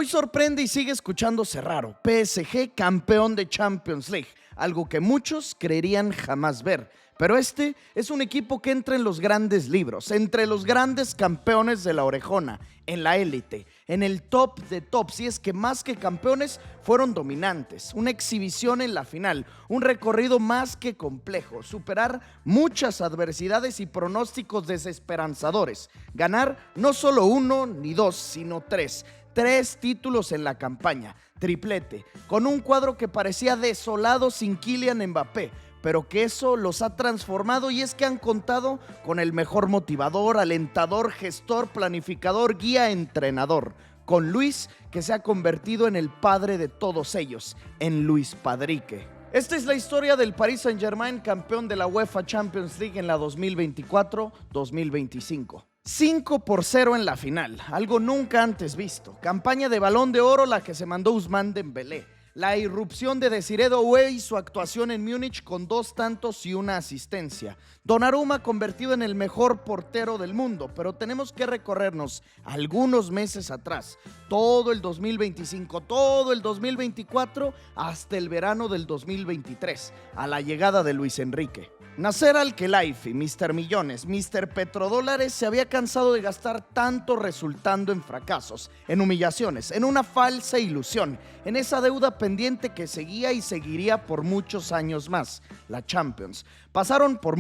Hoy sorprende y sigue escuchándose raro. PSG campeón de Champions League, algo que muchos creerían jamás ver. Pero este es un equipo que entra en los grandes libros, entre los grandes campeones de la orejona, en la élite, en el top de tops. Y es que más que campeones, fueron dominantes. Una exhibición en la final, un recorrido más que complejo, superar muchas adversidades y pronósticos desesperanzadores. Ganar no solo uno ni dos, sino tres. 3 títulos en la campaña, triplete, con un cuadro que parecía desolado sin Kylian Mbappé, pero que eso los ha transformado, y es que han contado con el mejor motivador, alentador, gestor, planificador, guía, entrenador, con Luis, que se ha convertido en el padre de todos ellos, en Luis Padrique. Esta es la historia del Paris Saint-Germain, campeón de la UEFA Champions League en la 2024-2025. 5-0 en la final, algo nunca antes visto. Campaña de Balón de Oro la que se mandó Ousmane Dembélé. La irrupción de Desiré Doué y su actuación en Múnich con 2 tantos y 1 asistencia. Donnarumma convertido en el mejor portero del mundo, pero tenemos que recorrernos algunos meses atrás. Todo el 2025, todo el 2024, hasta el verano del 2023, a la llegada de Luis Enrique. Nasser Al-Khelaifi, Mr. Millones, Mr. Petrodólares, se había cansado de gastar tanto resultando en fracasos, en humillaciones, en una falsa ilusión, en esa deuda pendiente que seguía y seguiría por muchos años más, la Champions. Pasaron por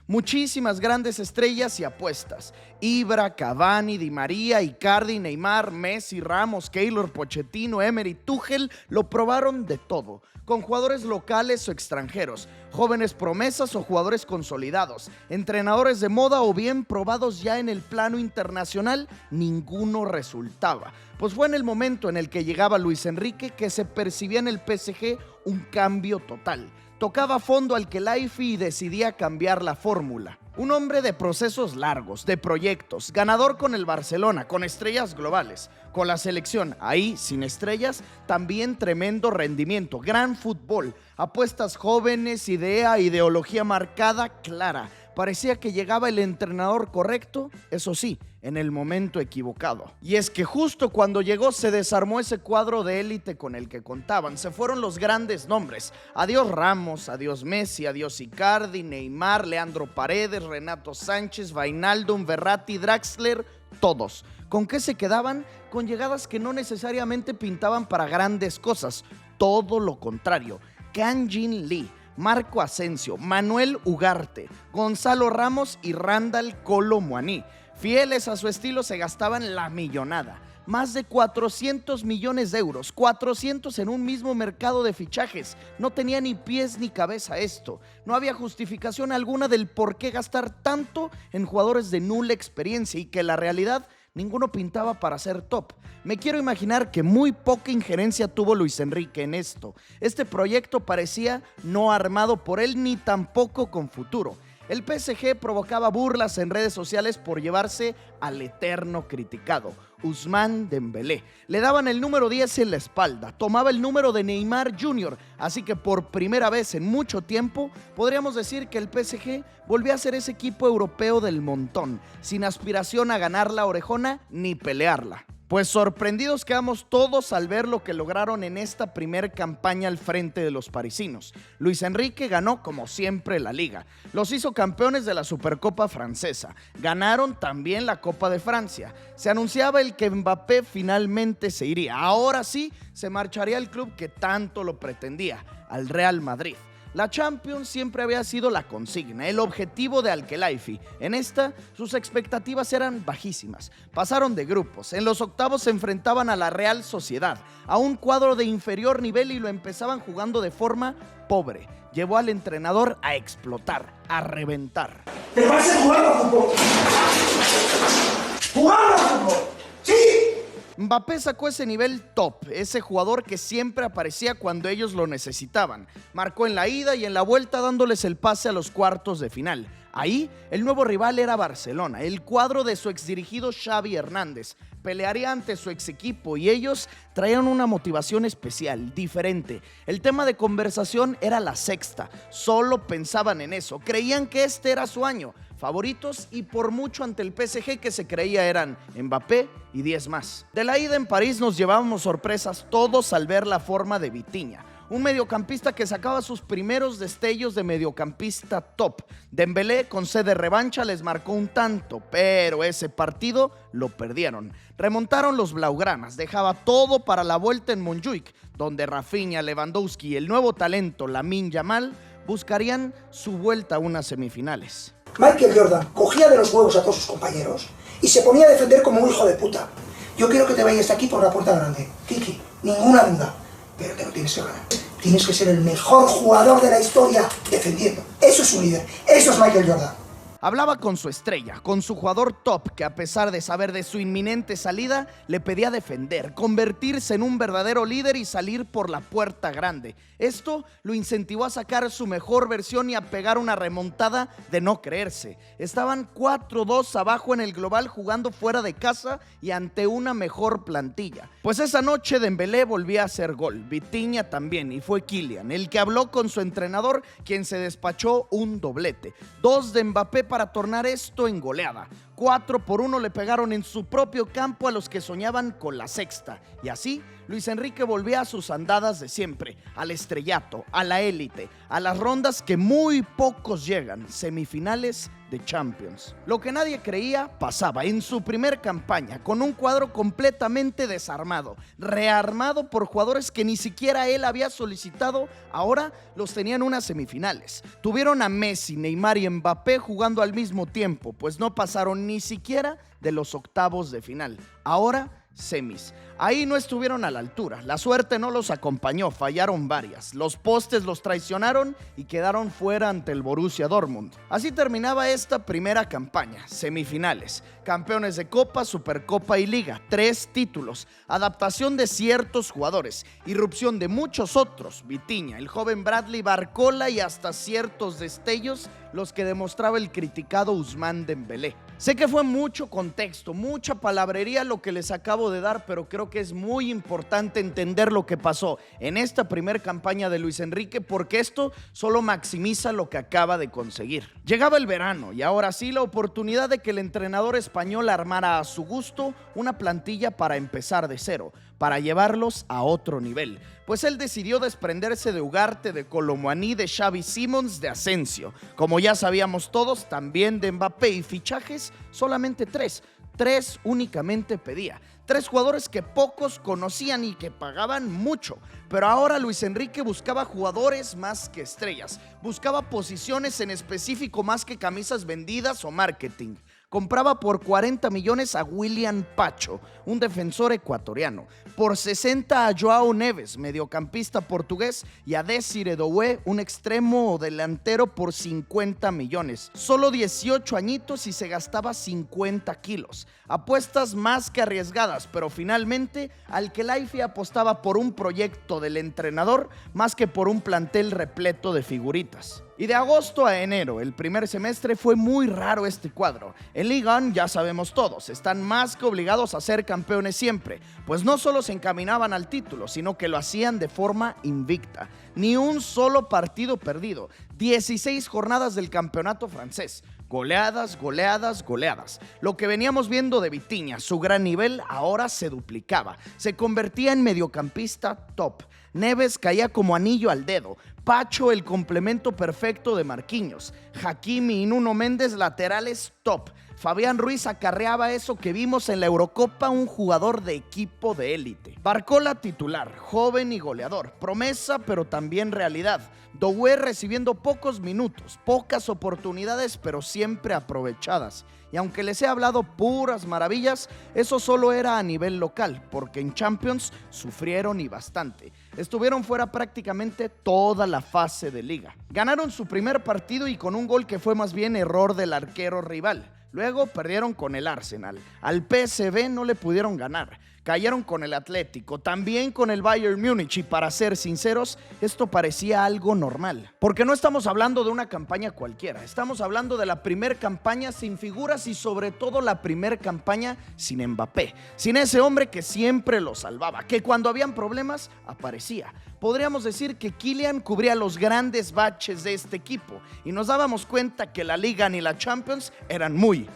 muchísimas grandes estrellas y apuestas. Ibra, Cavani, Di María, Icardi, Neymar, Messi, Ramos, Keylor, Pochettino, Emery, Tuchel, lo probaron de todo, con jugadores locales o extranjeros, jóvenes promesas o jugadores consolidados, entrenadores de moda o bien probados ya en el plano internacional. Ninguno resultaba. Pues fue en el momento en el que llegaba Luis Enrique que se percibía en el PSG un cambio total. Tocaba fondo Al-Khelaifi y decidía cambiar la fórmula. Un hombre de procesos largos, de proyectos, ganador con el Barcelona, con estrellas globales, con la selección, ahí sin estrellas, también tremendo rendimiento, gran fútbol, apuestas jóvenes, ideología marcada, clara. Parecía que llegaba el entrenador correcto, eso sí, en el momento equivocado. Y es que justo cuando llegó se desarmó ese cuadro de élite con el que contaban. Se fueron los grandes nombres. Adiós Ramos, adiós Messi, adiós Icardi, Neymar, Leandro Paredes, Renato Sánchez, Wijnaldum, Verratti, Draxler, todos. ¿Con qué se quedaban? Con llegadas que no necesariamente pintaban para grandes cosas. Todo lo contrario. Kang Jin Lee, Marco Asensio, Manuel Ugarte, Gonzalo Ramos y Randal Kolo Muani. Fieles a su estilo se gastaban la millonada. Más de 400 millones de euros, 400 en un mismo mercado de fichajes. No tenía ni pies ni cabeza esto. No había justificación alguna del por qué gastar tanto en jugadores de nula experiencia y que la realidad ninguno pintaba para ser top. Me quiero imaginar que muy poca injerencia tuvo Luis Enrique en esto. Este proyecto parecía no armado por él ni tampoco con futuro. El PSG provocaba burlas en redes sociales por llevarse al eterno criticado, Ousmane Dembélé. Le daban el número 10 en la espalda, tomaba el número de Neymar Jr., así que por primera vez en mucho tiempo podríamos decir que el PSG volvió a ser ese equipo europeo del montón, sin aspiración a ganar la orejona ni pelearla. Pues sorprendidos quedamos todos al ver lo que lograron en esta primer campaña al frente de los parisinos. Luis Enrique ganó como siempre la Liga, los hizo campeones de la Supercopa francesa, ganaron también la Copa de Francia. Se anunciaba el que Mbappé finalmente se iría, ahora sí se marcharía al club que tanto lo pretendía, al Real Madrid. La Champions siempre había sido la consigna, el objetivo de Al-Khelaifi. En esta, sus expectativas eran bajísimas. Pasaron de grupos. En los octavos se enfrentaban a la Real Sociedad, a un cuadro de inferior nivel, y lo empezaban jugando de forma pobre. Llevó al entrenador a explotar, a reventar. ¿Te parece jugando a fútbol? ¡Jugando a fútbol! ¡Sí! Mbappé sacó ese nivel top, ese jugador que siempre aparecía cuando ellos lo necesitaban. Marcó en la ida y en la vuelta dándoles el pase a los cuartos de final. Ahí, el nuevo rival era Barcelona, el cuadro de su exdirigido Xavi Hernández. Pelearía ante su ex equipo y ellos traían una motivación especial, diferente. El tema de conversación era la sexta, solo pensaban en eso, creían que este era su año. favoritos y por mucho ante el PSG, que se creía eran Mbappé y 10 más. De la ida en París nos llevábamos sorpresas todos al ver la forma de Vitinha, un mediocampista que sacaba sus primeros destellos de mediocampista top. Dembélé, con sed de revancha, les marcó un tanto, pero ese partido lo perdieron. Remontaron los blaugranas, dejaba todo para la vuelta en Montjuic, donde Rafinha, Lewandowski y el nuevo talento Lamine Yamal buscarían su vuelta a unas semifinales. Michael Jordan cogía de los huevos a todos sus compañeros y se ponía a defender como un hijo de puta. Yo quiero que te vayas de aquí por la puerta grande. Kiki, ninguna duda. Pero te lo tienes que ganar. Tienes que ser el mejor jugador de la historia defendiendo. Eso es un líder. Eso es Michael Jordan. Hablaba con su estrella, con su jugador top, que a pesar de saber de su inminente salida, le pedía defender, convertirse en un verdadero líder y salir por la puerta grande. Esto lo incentivó a sacar su mejor versión y a pegar una remontada de no creerse. Estaban 4-2 abajo en el global, jugando fuera de casa y ante una mejor plantilla. Pues esa noche Dembélé volvía a hacer gol, Vitinha también, y fue Kylian el que habló con su entrenador, quien se despachó un doblete. 2 de Mbappé para tornar esto en goleada. 4-1 le pegaron en su propio campo a los que soñaban con la sexta. Y así, Luis Enrique volvía a sus andadas de siempre, al estrellato, a la élite, a las rondas que muy pocos llegan, semifinales de Champions. Lo que nadie creía pasaba en su primer campaña, con un cuadro completamente desarmado, rearmado por jugadores que ni siquiera él había solicitado. Ahora los tenían en unas semifinales. Tuvieron a Messi, Neymar y Mbappé jugando al mismo tiempo, pues no pasaron ni siquiera de los octavos de final. Ahora semis. Ahí no estuvieron a la altura, la suerte no los acompañó, fallaron varias, los postes los traicionaron y quedaron fuera ante el Borussia Dortmund. Así terminaba esta primera campaña, semifinales, campeones de Copa, Supercopa y Liga, 3 títulos, adaptación de ciertos jugadores, irrupción de muchos otros, Vitinha, el joven Bradley Barcola y hasta ciertos destellos los que demostraba el criticado Ousmane Dembélé. Sé que fue mucho contexto, mucha palabrería lo que les acabo de dar, pero creo que es muy importante entender lo que pasó en esta primera campaña de Luis Enrique, porque esto solo maximiza lo que acaba de conseguir. Llegaba el verano y ahora sí la oportunidad de que el entrenador español armara a su gusto una plantilla para empezar de cero, para llevarlos a otro nivel, pues él decidió desprenderse de Ugarte, de Colomboani, de Xavi Simons, de Asensio. Como ya sabíamos todos, también de Mbappé, y fichajes solamente 3 únicamente pedía. 3 jugadores que pocos conocían y que pagaban mucho. Pero ahora Luis Enrique buscaba jugadores más que estrellas. Buscaba posiciones en específico más que camisas vendidas o marketing. Compraba por 40 millones a William Pacho, un defensor ecuatoriano, por 60 a Joao Neves, mediocampista portugués, y a Désiré Doué, un extremo o delantero, por 50 millones. Solo 18 añitos y se gastaba 50 kilos. Apuestas más que arriesgadas, pero finalmente Al-Khelaifi apostaba por un proyecto del entrenador más que por un plantel repleto de figuritas. Y de agosto a enero, el primer semestre, fue muy raro este cuadro. En Liga 1 ya sabemos todos, están más que obligados a ser campeones siempre, pues no solo se encaminaban al título, sino que lo hacían de forma invicta. Ni un solo partido perdido, 16 jornadas del campeonato francés. Goleadas, goleadas, goleadas. Lo que veníamos viendo de Vitinha, su gran nivel, ahora se duplicaba. Se convertía en mediocampista top. Neves caía como anillo al dedo. Pacho, el complemento perfecto de Marquinhos. Hakimi y Nuno Méndez, laterales top. Fabián Ruiz acarreaba eso que vimos en la Eurocopa, un jugador de equipo de élite. Barcola titular, joven y goleador, promesa pero también realidad. Doué recibiendo pocos minutos, pocas oportunidades pero siempre aprovechadas. Y aunque les he hablado puras maravillas, eso solo era a nivel local, porque en Champions sufrieron y bastante. Estuvieron fuera prácticamente toda la fase de liga. Ganaron su primer partido y con un gol que fue más bien error del arquero rival. Luego perdieron con el Arsenal. Al PSV no le pudieron ganar. Cayeron con el Atlético, también con el Bayern Múnich, y para ser sinceros, esto parecía algo normal. Porque no estamos hablando de una campaña cualquiera, estamos hablando de la primera campaña sin figuras y sobre todo la primera campaña sin Mbappé, sin ese hombre que siempre lo salvaba, que cuando habían problemas aparecía. Podríamos decir que Kylian cubría los grandes baches de este equipo y nos dábamos cuenta que la Liga ni la Champions eran muy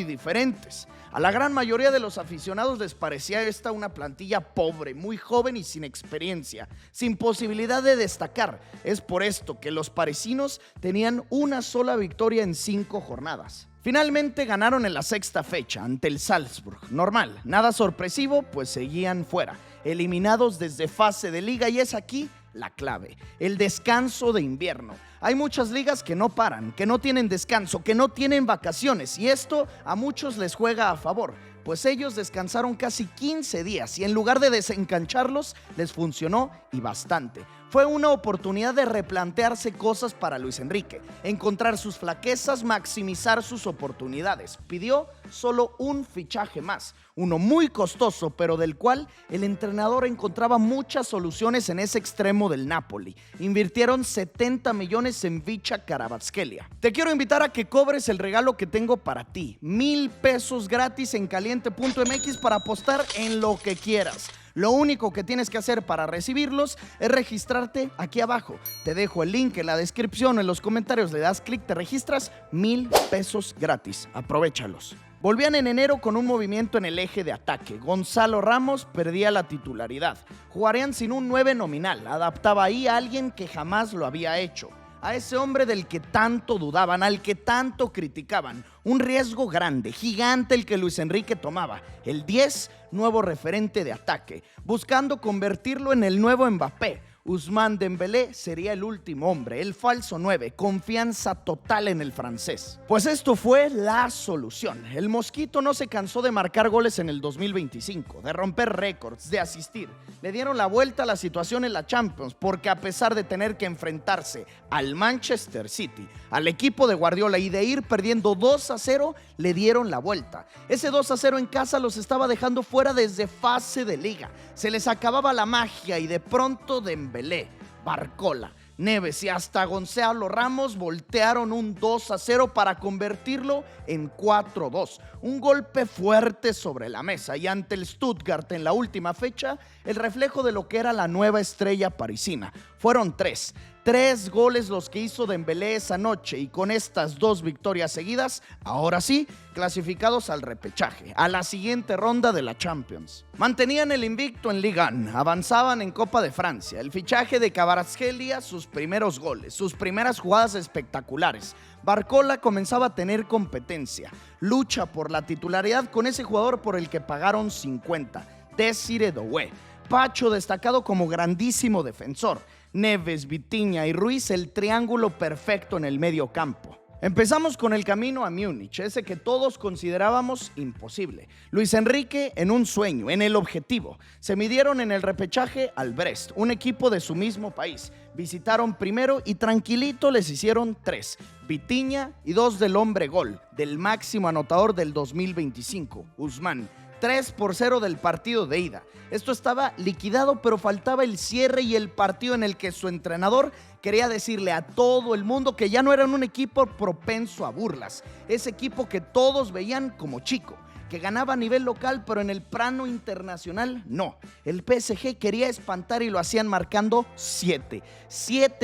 diferentes. A la gran mayoría de los aficionados les parecía esta una plantilla pobre, muy joven y sin experiencia, sin posibilidad de destacar. Es por esto que los parisinos tenían una sola victoria en 5 jornadas. Finalmente ganaron en la 6ª fecha ante el Salzburg. Normal, nada sorpresivo, pues seguían fuera, eliminados desde fase de liga, y es aquí la clave, el descanso de invierno. Hay muchas ligas que no paran, que no tienen descanso, que no tienen vacaciones, y esto a muchos les juega a favor, pues ellos descansaron casi 15 días y en lugar de desencancharlos, les funcionó y bastante. Fue una oportunidad de replantearse cosas para Luis Enrique, encontrar sus flaquezas, maximizar sus oportunidades. Pidió solo un fichaje más, uno muy costoso, pero del cual el entrenador encontraba muchas soluciones en ese extremo del Napoli. Invirtieron 70 millones en Vicha Kvaratskhelia. Te quiero invitar a que cobres el regalo que tengo para ti. 1,000 pesos gratis en caliente.mx para apostar en lo que quieras. Lo único que tienes que hacer para recibirlos es registrarte aquí abajo. Te dejo el link en la descripción, en los comentarios, le das clic, te registras, 1,000 pesos gratis. Aprovéchalos. Volvían en enero con un movimiento en el eje de ataque. Gonzalo Ramos perdía la titularidad. Jugarían sin un 9 nominal. Adaptaba ahí a alguien que jamás lo había hecho. A ese hombre del que tanto dudaban, al que tanto criticaban. Un riesgo grande, gigante el que Luis Enrique tomaba. El 10, nuevo referente de ataque, buscando convertirlo en el nuevo Mbappé. Ousmane Dembélé sería el último hombre, el falso 9, confianza total en el francés. Pues esto fue la solución. El Mosquito no se cansó de marcar goles en el 2025, de romper récords, de asistir. Le dieron la vuelta a la situación en la Champions, porque a pesar de tener que enfrentarse al Manchester City, al equipo de Guardiola, y de ir perdiendo 2-0, le dieron la vuelta. Ese 2-0 en casa los estaba dejando fuera desde fase de liga. Se les acababa la magia y de pronto Dembélé, Barcola, Neves y hasta Gonzalo Ramos voltearon un 2-0 para convertirlo en 4-2. Un golpe fuerte sobre la mesa, y ante el Stuttgart en la última fecha, el reflejo de lo que era la nueva estrella parisina. Fueron 3 goles los que hizo Dembélé esa noche, y con estas 2 victorias seguidas, ahora sí, clasificados al repechaje, a la siguiente ronda de la Champions. Mantenían el invicto en Ligue 1, avanzaban en Copa de Francia, el fichaje de Kvaratskhelia, sus primeros goles, sus primeras jugadas espectaculares. Barcola comenzaba a tener competencia, lucha por la titularidad con ese jugador por el que pagaron 50, Désiré Doué. Pacho destacado como grandísimo defensor. Neves, Vitinha y Ruiz, el triángulo perfecto en el medio campo. Empezamos con el camino a Múnich, ese que todos considerábamos imposible. Luis Enrique en un sueño, en el objetivo. Se midieron en el repechaje al Brest, un equipo de su mismo país. Visitaron primero y tranquilito les hicieron 3. Vitinha y 2 del hombre gol, del máximo anotador del 2025, Ousmane. 3-0 del partido de ida. Esto estaba liquidado, pero faltaba el cierre y el partido en el que su entrenador quería decirle a todo el mundo que ya no eran un equipo propenso a burlas. Ese equipo que todos veían como chico, que ganaba a nivel local, pero en el plano internacional no. El PSG quería espantar y lo hacían marcando 7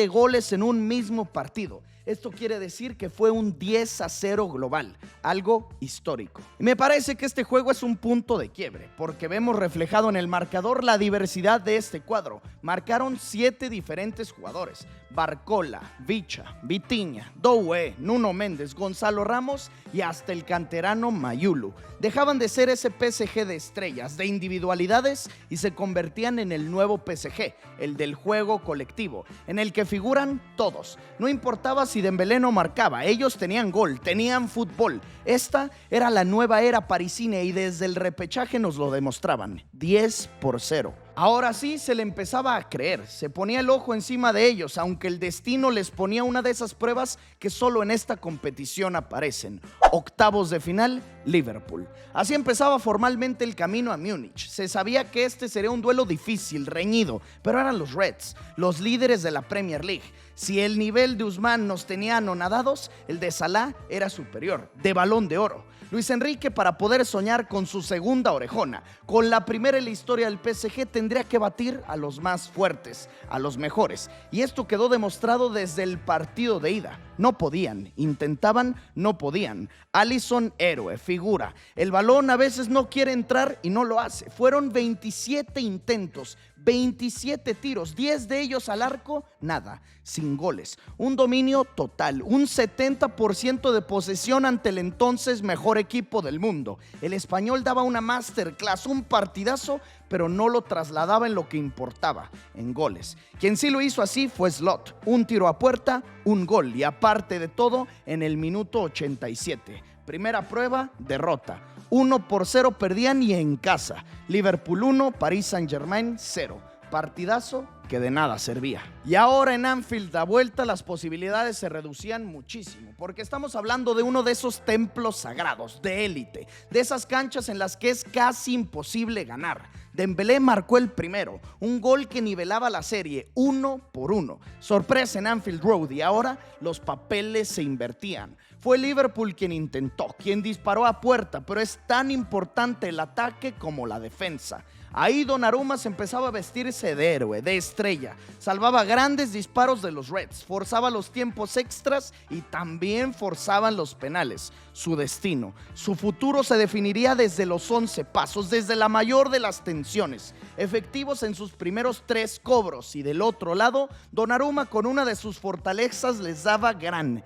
goles en un mismo partido. Esto quiere decir que fue un 10-0 global, algo histórico. Y me parece que este juego es un punto de quiebre, porque vemos reflejado en el marcador la diversidad de este cuadro. Marcaron 7 diferentes jugadores: Barcola, Vicha, Vitinha, Doué, Nuno Méndez, Gonzalo Ramos y hasta el canterano Mayulu. Dejaban de ser ese PSG de estrellas, de individualidades, y se convertían en el nuevo PSG, el del juego colectivo, en el que figuran todos. No importaba si Dembélé no marcaba, ellos tenían gol, tenían fútbol. Esta era la nueva era parisina y desde el repechaje nos lo demostraban. 10-0. Ahora sí se le empezaba a creer, se ponía el ojo encima de ellos, aunque el destino les ponía una de esas pruebas que solo en esta competición aparecen. Octavos de final, Liverpool. Así empezaba formalmente el camino a Múnich. Se sabía que este sería un duelo difícil, reñido, pero eran los Reds, los líderes de la Premier League. Si el nivel de Ousmane nos tenía anonadados, el de Salah era superior, de Balón de Oro. Luis Enrique, para poder soñar con su segunda orejona, con la primera en la historia del PSG, tendría que batir a los más fuertes, a los mejores. Y esto quedó demostrado desde el partido de ida. No podían, intentaban, no podían. Alisson, héroe, figura. El balón a veces no quiere entrar y no lo hace. Fueron 27 intentos, 27 tiros, 10 de ellos al arco, nada, sin goles. Un dominio total, un 70% de posesión ante el entonces mejor equipo del mundo. El español daba una masterclass, un partidazo, pero no lo trasladaba en lo que importaba, en goles. Quien sí lo hizo así fue Slot. Un tiro a puerta, un gol, y aparte de todo, en el minuto 87. Primera prueba, derrota. 1-0 perdían y en casa. Liverpool 1, Paris Saint-Germain 0. Partidazo que de nada servía. Y ahora en Anfield, a vuelta, las posibilidades se reducían muchísimo, porque estamos hablando de uno de esos templos sagrados, de élite, de esas canchas en las que es casi imposible ganar. Dembélé marcó el primero, un gol que nivelaba la serie 1-1. Sorpresa en Anfield Road, y ahora los papeles se invertían. Fue Liverpool quien intentó, quien disparó a puerta, pero es tan importante el ataque como la defensa. Ahí Donnarumma se empezaba a vestirse de héroe, de estrella. Salvaba grandes disparos de los Reds, forzaba los tiempos extras y también forzaban los penales. Su destino, su futuro se definiría desde los 11 pasos, desde la mayor de las tensiones. Efectivos en sus primeros 3 cobros, y del otro lado, Donnarumma con una de sus fortalezas les daba gran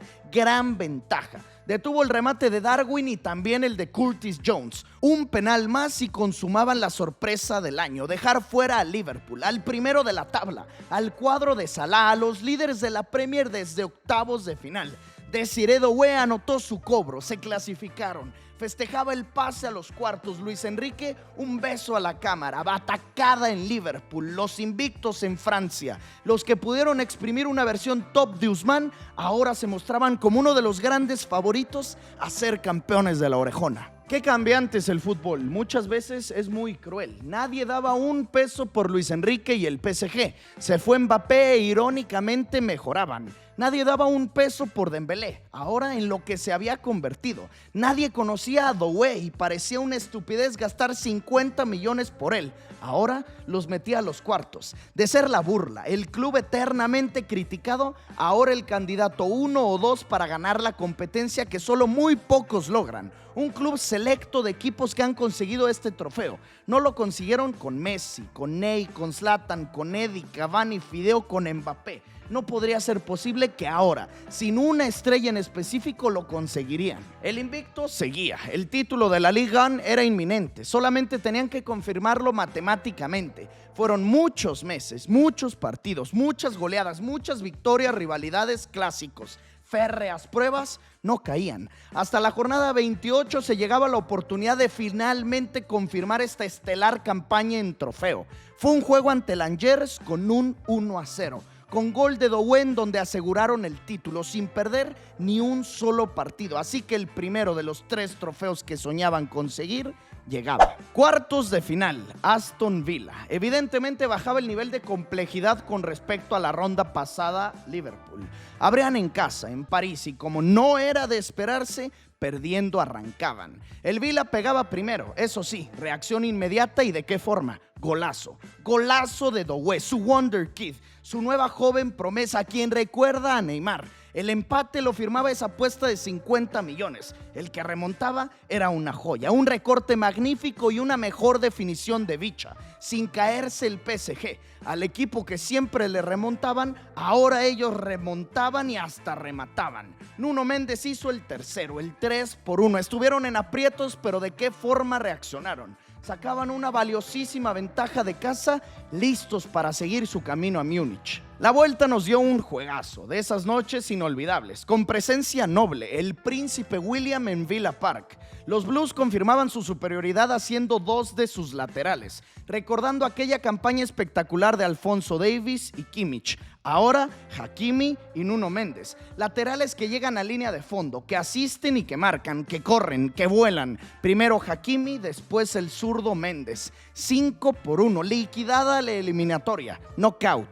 ventaja. Detuvo el remate de Darwin y también el de Curtis Jones. Un penal más y consumaban la sorpresa del año: dejar fuera a Liverpool, al primero de la tabla, al cuadro de Salah, a los líderes de la Premier desde octavos de final. Desiré Doué anotó su cobro, se clasificaron. Festejaba el pase a los cuartos. Luis Enrique, un beso a la cámara. Batacada en Liverpool. Los invictos en Francia. Los que pudieron exprimir una versión top de Ousmane, ahora se mostraban como uno de los grandes favoritos a ser campeones de la orejona. Qué cambiante es el fútbol, muchas veces es muy cruel. Nadie daba un peso por Luis Enrique y el PSG. Se fue Mbappé e irónicamente mejoraban. Nadie daba un peso por Dembélé, ahora en lo que se había convertido. Nadie conocía a Doué y parecía una estupidez gastar 50 millones por él. Ahora los metía a los cuartos. De ser la burla, el club eternamente criticado, ahora el candidato 1 o 2 para ganar la competencia que solo muy pocos logran. Un club selecto de equipos que han conseguido este trofeo. No lo consiguieron con Messi, con Ney, con Zlatan, con Eddie, Cavani, Fideo, con Mbappé. No podría ser posible que ahora, sin una estrella en específico, lo conseguirían. El invicto seguía. El título de la Ligue 1 era inminente. Solamente tenían que confirmarlo matemáticamente. Fueron muchos meses, muchos partidos, muchas goleadas, muchas victorias, rivalidades, clásicos. Férreas pruebas no caían. Hasta la jornada 28 se llegaba la oportunidad de finalmente confirmar esta estelar campaña en trofeo. Fue un juego ante el Angers con un 1-0. Con gol de Doué, donde aseguraron el título sin perder ni un solo partido. Así que el primero de los 3 trofeos que soñaban conseguir llegaba. Cuartos de final, Aston Villa. Evidentemente bajaba el nivel de complejidad con respecto a la ronda pasada, Liverpool. Abrían en casa, en París, y como no era de esperarse, perdiendo arrancaban. El Villa pegaba primero, eso sí, reacción inmediata, y de qué forma. Golazo, golazo de Doué, su Wonder Kid, su nueva joven promesa, a quien recuerda a Neymar. El empate lo firmaba esa apuesta de 50 millones. El que remontaba era una joya, un recorte magnífico y una mejor definición de Vicha. Sin caerse el PSG. Al equipo que siempre le remontaban, ahora ellos remontaban y hasta remataban. Nuno Méndez hizo el tercero, el 3-1. Estuvieron en aprietos, pero ¿de qué forma reaccionaron? Sacaban una valiosísima ventaja de casa, listos para seguir su camino a Múnich. La vuelta nos dio un juegazo, de esas noches inolvidables, con presencia noble, el Príncipe William en Villa Park. Los Blues confirmaban su superioridad haciendo 2 de sus laterales, recordando aquella campaña espectacular de Alphonso Davies y Kimmich. Ahora, Hakimi y Nuno Méndez, laterales que llegan a línea de fondo, que asisten y que marcan, que corren, que vuelan. Primero Hakimi, después el zurdo Méndez. 5-1, liquidada la eliminatoria, knockout,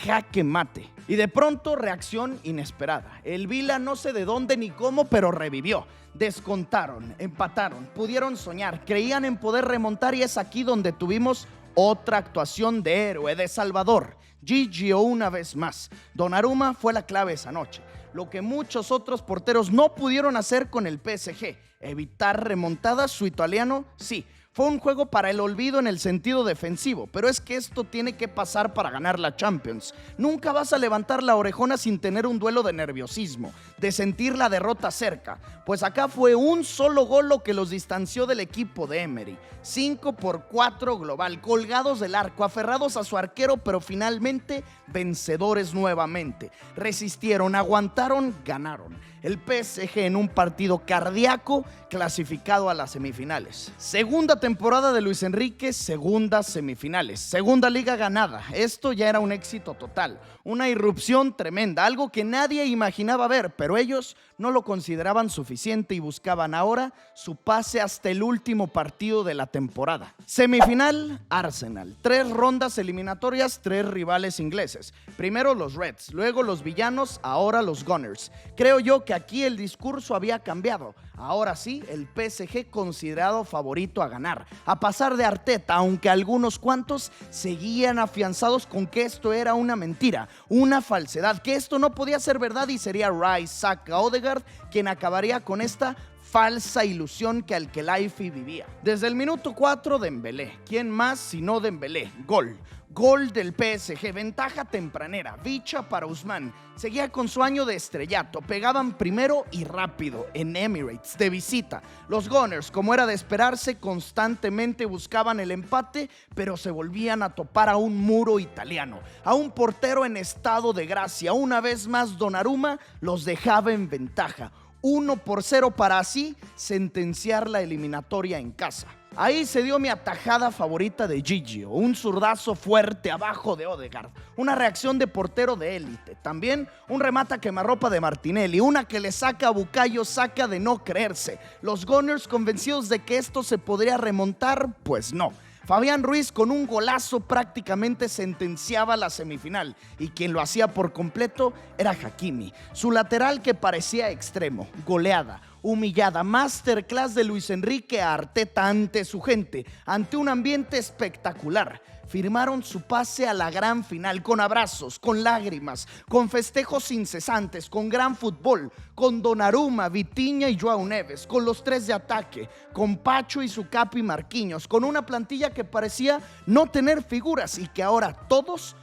jaque mate. Y de pronto, reacción inesperada. El Villa no sé de dónde ni cómo, pero revivió. Descontaron, empataron, pudieron soñar, creían en poder remontar y es aquí donde tuvimos otra actuación de héroe, de salvador. Gigio una vez más. Donnarumma fue la clave esa noche. Lo que muchos otros porteros no pudieron hacer con el PSG. Evitar remontadas, su italiano sí. Fue un juego para el olvido en el sentido defensivo, pero es que esto tiene que pasar para ganar la Champions. Nunca vas a levantar la orejona sin tener un duelo de nerviosismo, de sentir la derrota cerca, pues acá fue un solo gol lo que los distanció del equipo de Emery. 5-4 global, colgados del arco, aferrados a su arquero, pero finalmente vencedores nuevamente. Resistieron, aguantaron, ganaron. El PSG en un partido cardíaco clasificado a las semifinales. Segunda temporada de Luis Enrique, segundas semifinales. Segunda liga ganada. Esto ya era un éxito total. Una irrupción tremenda, algo que nadie imaginaba ver, pero ellos no lo consideraban suficiente y buscaban ahora su pase hasta el último partido de la temporada. Semifinal, Arsenal. 3 rondas eliminatorias, 3 rivales ingleses. Primero los Reds, luego los villanos, ahora los Gunners. Creo yo que aquí el discurso había cambiado. Ahora sí, el PSG considerado favorito a ganar, a pasar de Arteta, aunque algunos cuantos seguían afianzados con que esto era una mentira, una falsedad, que esto no podía ser verdad y sería Rice, Saka, Odegaard quien acabaría con esta falsa ilusión que Al-Khelaifi vivía. Desde el minuto 4, Dembélé. ¿Quién más sino Dembélé? Gol del PSG, ventaja tempranera, bicha para Ousmane. Seguía con su año de estrellato, pegaban primero y rápido en Emirates, de visita. Los Gunners, como era de esperarse, constantemente buscaban el empate, pero se volvían a topar a un muro italiano, a un portero en estado de gracia. Una vez más Donnarumma los dejaba en ventaja. 1-0 para así sentenciar la eliminatoria en casa. Ahí se dio mi atajada favorita de Gigio, un zurdazo fuerte abajo de Odegaard, una reacción de portero de élite, también un remate a quemarropa de Martinelli, una que le saca a Bukayo Saka de no creerse. Los Gunners convencidos de que esto se podría remontar, pues no. Fabián Ruiz con un golazo prácticamente sentenciaba la semifinal y quien lo hacía por completo era Hakimi, su lateral que parecía extremo, goleada, humillada, masterclass de Luis Enrique a Arteta ante su gente, ante un ambiente espectacular. Firmaron su pase a la gran final con abrazos, con lágrimas, con festejos incesantes, con gran fútbol, con Donnarumma, Vitinha y Joao Neves, con los 3 de ataque, con Pacho y su Capi Marquinhos, con una plantilla que parecía no tener figuras y que ahora todos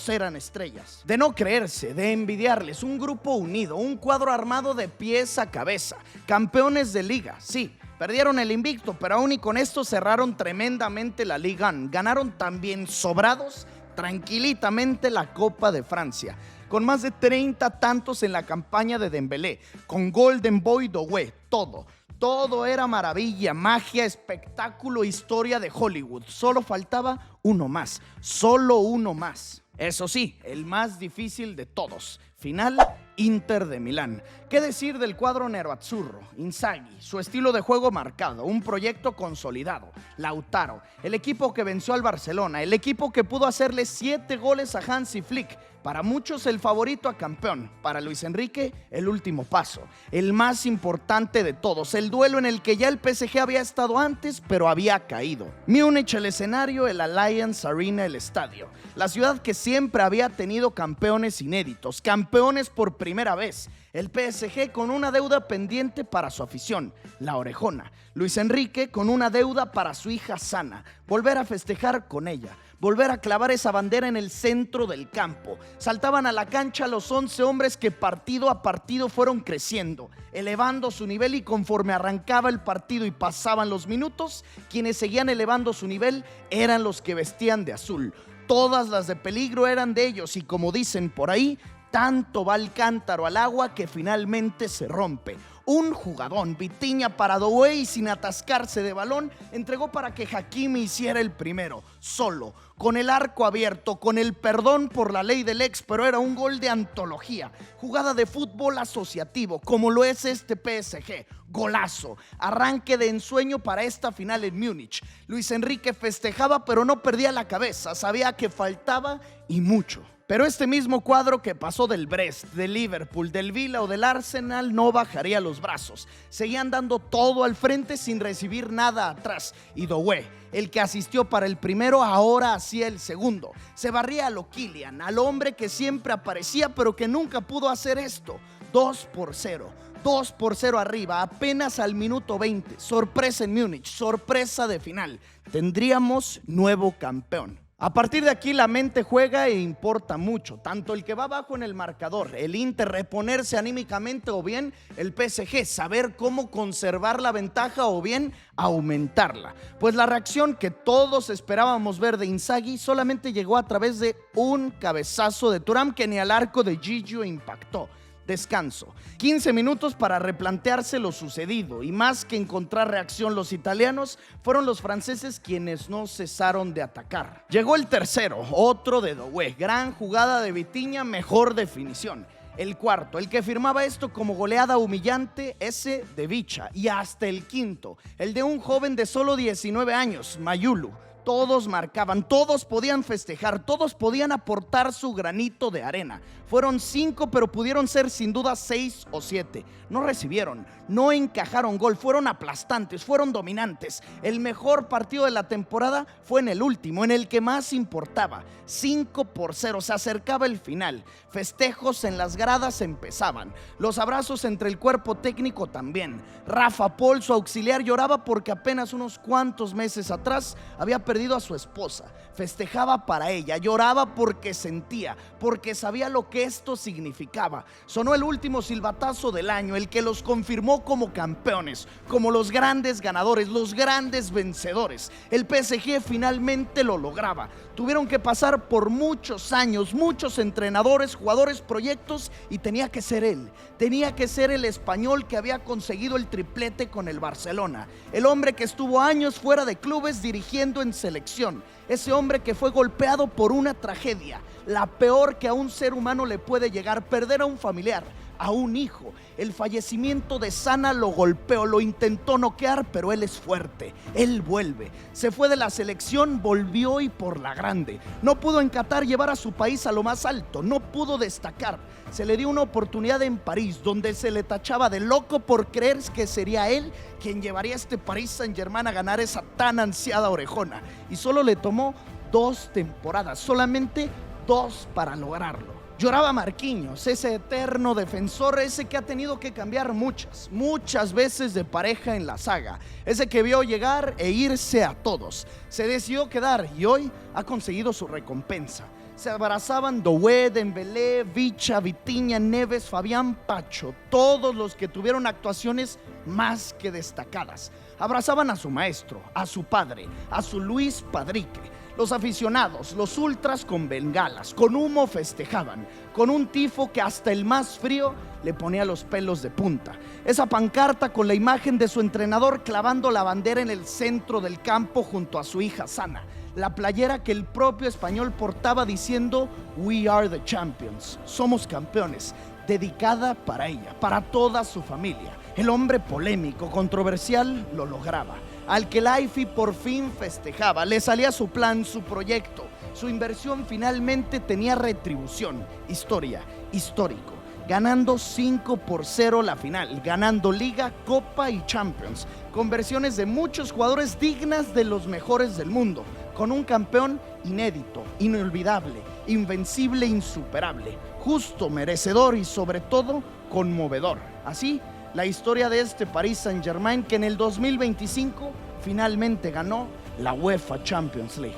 eran estrellas. De no creerse, de envidiarles, un grupo unido, un cuadro armado de pies a cabeza, campeones de liga, sí. Perdieron el invicto, pero aún y con esto cerraron tremendamente la Ligue 1. Ganaron también sobrados, tranquilitamente la Copa de Francia. Con más de 30 tantos en la campaña de Dembélé, con Golden Boy Doué, todo era maravilla, magia, espectáculo, historia de Hollywood. Solo faltaba uno más, solo uno más. Eso sí, el más difícil de todos. Final, Inter de Milán. ¿Qué decir del cuadro nerazzurro? Inzaghi, su estilo de juego marcado, un proyecto consolidado. Lautaro, el equipo que venció al Barcelona, el equipo que pudo hacerle 7 goles a Hansi Flick. Para muchos el favorito a campeón, para Luis Enrique el último paso, el más importante de todos, el duelo en el que ya el PSG había estado antes pero había caído. Múnich el escenario, el Allianz Arena el estadio, la ciudad que siempre había tenido campeones inéditos, campeones por primera vez. El PSG con una deuda pendiente para su afición, la orejona. Luis Enrique con una deuda para su hija Sana, volver a festejar con ella, volver a clavar esa bandera en el centro del campo. Saltaban a la cancha los 11 hombres que partido a partido fueron creciendo, elevando su nivel y conforme arrancaba el partido y pasaban los minutos, quienes seguían elevando su nivel eran los que vestían de azul. todas las de peligro eran de ellos y como dicen por ahí, tanto va el cántaro al agua que finalmente se rompe. Un jugadón, Vitinha para Doué y sin atascarse de balón, entregó para que Hakimi hiciera el primero, solo, con el arco abierto, con el perdón por la ley del ex, pero era un gol de antología, jugada de fútbol asociativo, como lo es este PSG, golazo, arranque de ensueño para esta final en Múnich. Luis Enrique festejaba, pero no perdía la cabeza, sabía que faltaba y mucho. Pero este mismo cuadro que pasó del Brest, del Liverpool, del Villa o del Arsenal no bajaría los brazos. Seguían dando todo al frente sin recibir nada atrás. Y Doué, el que asistió para el primero, ahora hacía el segundo. Se barría a lo Kylian, al hombre que siempre aparecía pero que nunca pudo hacer esto. 2-0. 2-0 arriba, apenas al minuto 20. Sorpresa en Múnich, sorpresa de final. Tendríamos nuevo campeón. A partir de aquí la mente juega e importa mucho, tanto el que va abajo en el marcador, el Inter reponerse anímicamente o bien el PSG saber cómo conservar la ventaja o bien aumentarla. Pues la reacción que todos esperábamos ver de Inzaghi solamente llegó a través de un cabezazo de Thuram que ni al arco de Gigio impactó. Descanso, 15 minutos para replantearse lo sucedido y más que encontrar reacción los italianos, fueron los franceses quienes no cesaron de atacar. Llegó el tercero, otro de Doué, gran jugada de Vitinha, mejor definición. El cuarto, el que firmaba esto como goleada humillante, ese de Vicha, y hasta el quinto, el de un joven de solo 19 años, Mayulu. Todos marcaban, todos podían festejar, todos podían aportar su granito de arena. Fueron 5, pero pudieron ser sin duda 6 o 7. No recibieron, no encajaron gol, fueron aplastantes, fueron dominantes. El mejor partido de la temporada fue en el último, en el que más importaba. 5-0, se acercaba el final. Festejos en las gradas empezaban. Los abrazos entre el cuerpo técnico también. Rafa Paul, su auxiliar, lloraba porque apenas unos cuantos meses atrás había perdido a su esposa. Festejaba para ella, lloraba porque sentía, porque sabía lo que esto significaba. Sonó el último silbatazo del año, el que los confirmó como campeones, como los grandes ganadores, los grandes vencedores. El PSG finalmente lo lograba. Tuvieron que pasar por muchos años, muchos entrenadores, jugadores, proyectos, y tenía que ser él. Tenía que ser el español que había conseguido el triplete con el Barcelona. El hombre que estuvo años fuera de clubes dirigiendo en selección. Ese hombre que fue golpeado por una tragedia, la peor que a un ser humano le puede llegar, perder a un familiar, a un hijo. El fallecimiento de Sana lo golpeó, lo intentó noquear, pero él es fuerte, él vuelve. Se fue de la selección, volvió y por la grande. No pudo en Qatar llevar a su país a lo más alto, no pudo destacar. Se le dio una oportunidad en París, donde se le tachaba de loco por creer que sería él quien llevaría a este Paris Saint-Germain a ganar esa tan ansiada orejona. Y solo le tomó 2 temporadas, solamente 2 para lograrlo. Lloraba Marquinhos, ese eterno defensor, ese que ha tenido que cambiar muchas veces de pareja en la saga, ese que vio llegar e irse a todos. Se decidió quedar y hoy ha conseguido su recompensa. Se abrazaban Doué, Dembélé, Vicha, Vitinha, Neves, Fabián, Pacho, todos los que tuvieron actuaciones más que destacadas. Abrazaban a su maestro, a su padre, a su Luis Padrique. Los aficionados, los ultras con bengalas, con humo festejaban, con un tifo que hasta el más frío le ponía los pelos de punta. Esa pancarta con la imagen de su entrenador clavando la bandera en el centro del campo junto a su hija Sana. La playera que el propio español portaba diciendo "We are the champions", somos campeones, dedicada para ella, para toda su familia. El hombre polémico, controversial, lo lograba. Al que la AIFI por fin festejaba, le salía su plan, su proyecto, su inversión finalmente tenía retribución. Historia, histórico, ganando 5-0 la final, ganando Liga, Copa y Champions, con versiones de muchos jugadores dignas de los mejores del mundo, con un campeón inédito, inolvidable, invencible, insuperable, justo, merecedor y sobre todo conmovedor. Así, la historia de este Paris Saint-Germain que en el 2025 finalmente ganó la UEFA Champions League.